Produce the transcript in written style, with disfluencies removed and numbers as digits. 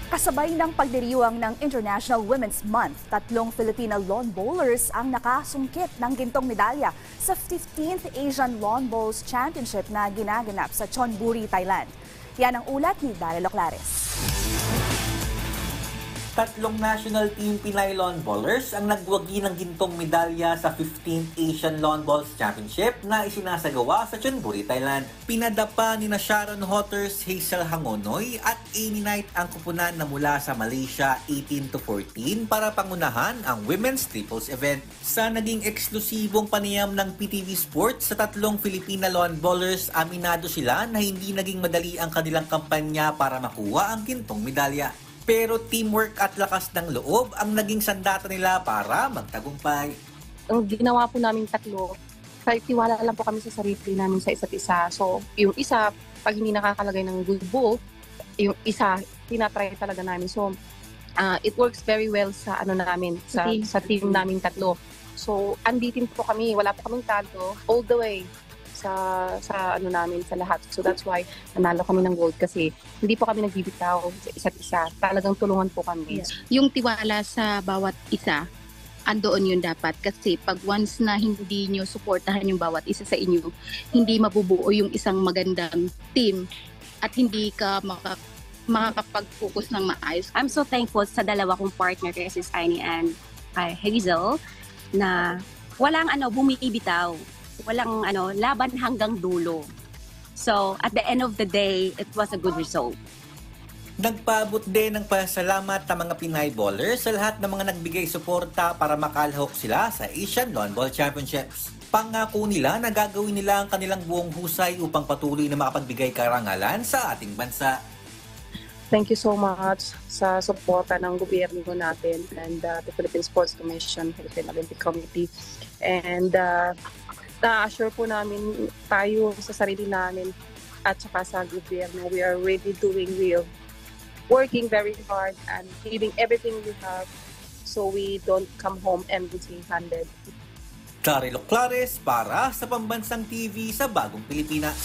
Kasabay ng pagdiriwang ng International Women's Month, 3 Filipina lawn bowlers ang nakasungkit ng gintong medalya sa 15th Asian Lawn Bowls Championship na ginaganap sa Chonburi, Thailand. Yan ang ulat ni Daryl Oclares. 3 national team Pinay lawn bowlers ang nagwagi ng gintong medalya sa 15th Asian Lawn Bowls Championship na isinasagawa sa Chonburi, Thailand. Pinadapa ni Sharon Hotters, Hazel Hangonoy at Amy Knight ang kupunan na mula sa Malaysia 18-14 para pangunahan ang women's triples event. Sa naging eksklusibong panayam ng PTV Sports sa 3 Filipina lawn bowlers, aminado sila na hindi naging madali ang kanilang kampanya para makuha ang gintong medalya. Pero teamwork at lakas ng loob ang naging sandata nila para magtagumpay. Ang ginawa po namin tatlo, tiwala lang po kami sa sarili namin sa isa't isa. So, yung isa, pag hindi nakakalagay ng good ball, yung isa, tinatry talaga namin. So, it works very well sa namin, sa team namin tatlo. So, unbeaten po kami, wala po kaming talo all the way sa namin, sa lahat. So that's why nanalo kami ng gold kasi hindi po kami nagbibitaw sa isa't isa. Talagang tulungan po kami. Yeah. Yung tiwala sa bawat isa, andoon yun dapat. Kasi pag once na hindi nyo suportahan yung bawat isa sa inyo, hindi mabubuo yung isang magandang team at hindi ka makakapag-focus ng maayos. I'm so thankful sa dalawa kong partner, kasi Aini and Hazel, na walang bumibitaw. Walang laban hanggang dulo. So, at the end of the day, it was a good result. Nagpaabot din ng pasalamat ng mga Pinay bowlers sa lahat ng mga nagbigay suporta para makalahok sila sa Asian Lawn Bowl Championships. Pangako nila na gagawin nila ang kanilang buong husay upang patuloy na makapagbigay karangalan sa ating bansa. Thank you so much sa suporta ng gobyerno natin and the Philippine Sports Commission, Philippine Olympic Committee. And na-assure po namin tayo sa sarili namin at saka sa gobyerno. We are really working very hard and giving everything we have so we don't come home empty-handed. Daryl Oclares para sa Pambansang TV sa Bagong Pilipinas.